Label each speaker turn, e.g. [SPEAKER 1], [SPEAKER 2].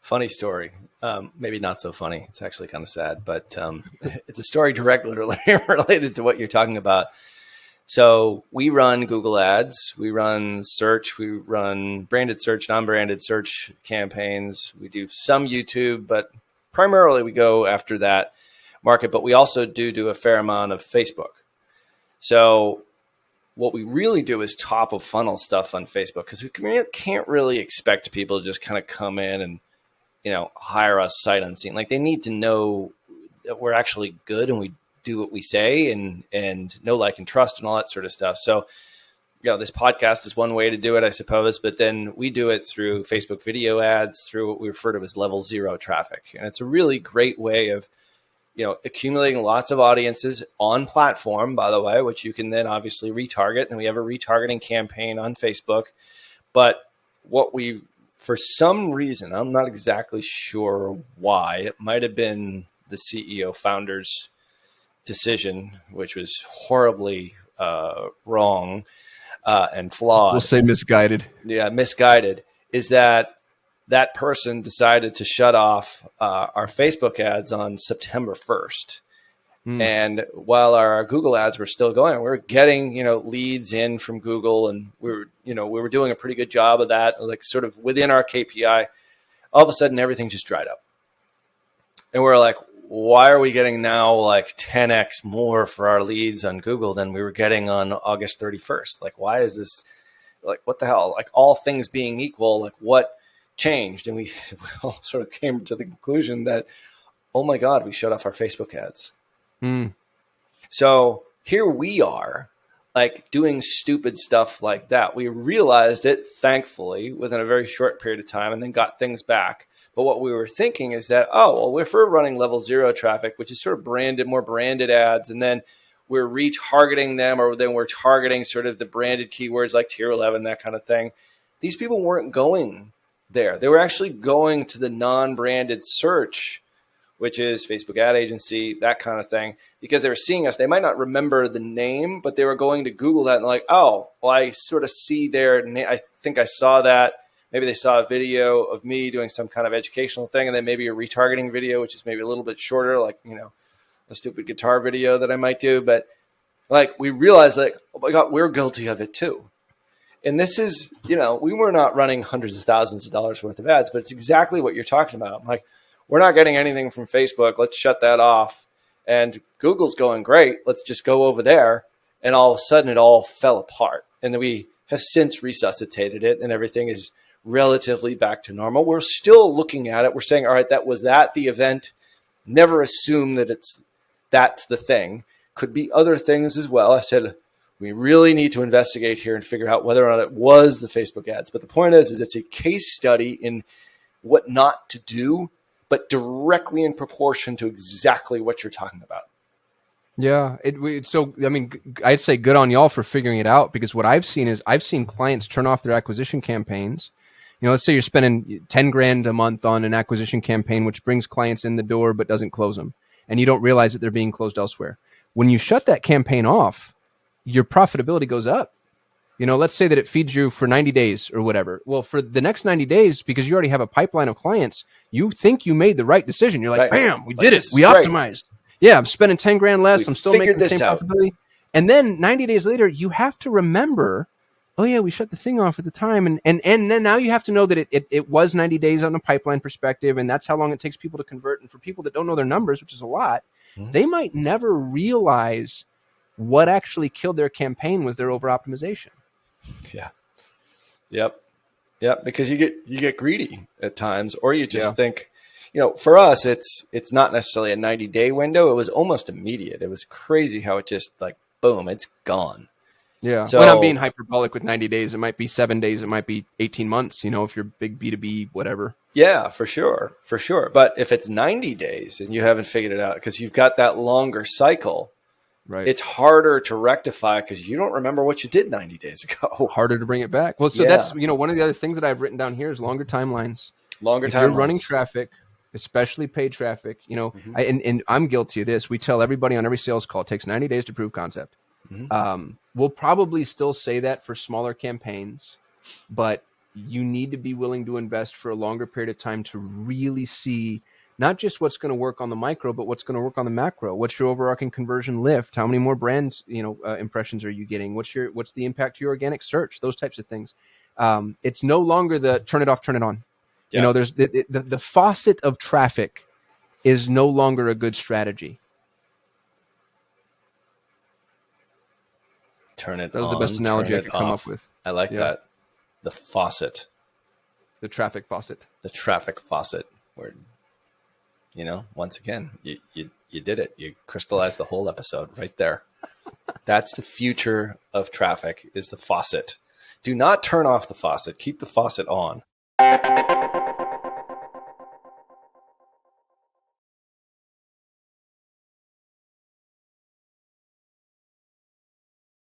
[SPEAKER 1] Funny story. Maybe not so funny. It's actually kind of sad, but it's a story directly related to what you're talking about. So we run Google Ads, we run search, we run branded search, non-branded search campaigns. We do some YouTube, but primarily we go after that market. But we also do a fair amount of Facebook. So what we really do is top of funnel stuff on Facebook, because we can't really expect people to just kind of come in and, hire us sight unseen. Like, they need to know that we're actually good and we do what we say, and know, like, and trust and all that sort of stuff. So, this podcast is one way to do it, I suppose, but then we do it through Facebook video ads, through what we refer to as level 0 traffic. And it's a really great way of, accumulating lots of audiences on platform, by the way, which you can then obviously retarget. And we have a retargeting campaign on Facebook. But for some reason, I'm not exactly sure why, it might have been the CEO founder's decision, which was horribly wrong and flawed.
[SPEAKER 2] We'll say misguided.
[SPEAKER 1] Yeah, misguided, is that person decided to shut off our Facebook ads on September 1st. And while our Google ads were still going, we were getting, leads in from Google, and we were doing a pretty good job of that, like sort of within our KPI. All of a sudden, everything just dried up. And we're like, why are we getting now like 10x more for our leads on Google than we were getting on August 31st? Like, why is this, like, what the hell? Like, all things being equal, like, what changed? And we all sort of came to the conclusion that, oh my God, we shut off our Facebook ads. So here we are, like, doing stupid stuff like that. We realized it, thankfully, within a very short period of time, and then got things back. But what we were thinking is that, if we're running level 0 traffic, which is sort of more branded ads, and then we're retargeting them, or then we're targeting sort of the branded keywords like tier 11, that kind of thing. These people weren't going there. They were actually going to the non-branded search, which is Facebook ad agency, that kind of thing, because they were seeing us. They might not remember the name, but they were going to Google that and like, I sort of see their name. I think I saw that. Maybe they saw a video of me doing some kind of educational thing, and then maybe a retargeting video, which is maybe a little bit shorter, like, a stupid guitar video that I might do. But like, we realized, like, oh my God, we're guilty of it too. And this is, we were not running hundreds of thousands of dollars worth of ads, but it's exactly what you're talking about. Like, we're not getting anything from Facebook. Let's shut that off. And Google's going great. Let's just go over there. And all of a sudden, it all fell apart. And we have since resuscitated it, and everything is relatively back to normal. We're still looking at it. We're saying, all right, was that the event? Never assume that that's the thing. Could be other things as well. I said, we really need to investigate here and figure out whether or not it was the Facebook ads. But the point is it's a case study in what not to do, but directly in proportion to exactly what you're talking about.
[SPEAKER 2] Yeah. I'd say good on y'all for figuring it out, because what I've seen clients turn off their acquisition campaigns. Let's say you're spending 10 grand a month on an acquisition campaign, which brings clients in the door, but doesn't close them. And you don't realize that they're being closed elsewhere. When you shut that campaign off, your profitability goes up. Let's say that it feeds you for 90 days or whatever. Well, for the next 90 days, because you already have a pipeline of clients, you think you made the right decision. You're like, bam, we did it. We optimized. Yeah, I'm spending 10 grand less. I'm still making the same profitability. And then 90 days later, you have to remember, oh yeah, we shut the thing off at the time. And then now you have to know that it was 90 days on a pipeline perspective. And that's how long it takes people to convert. And for people that don't know their numbers, which is a lot, they might never realize what actually killed their campaign was their over optimization.
[SPEAKER 1] Yeah. Yep. Because you get greedy at times, or you just think, for us, it's not necessarily a 90-day window. It was almost immediate. It was crazy how it just, like, boom, it's gone.
[SPEAKER 2] Yeah. So when I'm being hyperbolic with 90 days, it might be 7 days. It might be 18 months, if you're big B2B, whatever.
[SPEAKER 1] Yeah, for sure. But if it's 90 days and you haven't figured it out because you've got that longer cycle, right, it's harder to rectify because you don't remember what you did 90 days ago.
[SPEAKER 2] Harder to bring it back. Well, so that's, one of the other things that I've written down here is longer timelines. If you're running traffic, especially paid traffic, and I'm guilty of this. We tell everybody on every sales call, it takes 90 days to prove concept. We'll probably still say that for smaller campaigns, but you need to be willing to invest for a longer period of time to really see not just what's going to work on the micro, but what's going to work on the macro. What's your overarching conversion lift? How many more brands, impressions are you getting? What's the impact to your organic search? Those types of things. It's no longer the turn it off, turn it on.
[SPEAKER 1] Yeah.
[SPEAKER 2] There's the faucet of traffic is no longer a good strategy.
[SPEAKER 1] Turn it
[SPEAKER 2] That was the best
[SPEAKER 1] on, turn
[SPEAKER 2] analogy I
[SPEAKER 1] it
[SPEAKER 2] could come up
[SPEAKER 1] off.
[SPEAKER 2] with.
[SPEAKER 1] I like
[SPEAKER 2] Yeah.
[SPEAKER 1] that. The faucet,
[SPEAKER 2] The traffic faucet.
[SPEAKER 1] the traffic faucet. Where, once again, you did it. You crystallized the whole episode right there. That's the future of traffic, is the faucet. Do not turn off the faucet. Keep the faucet on.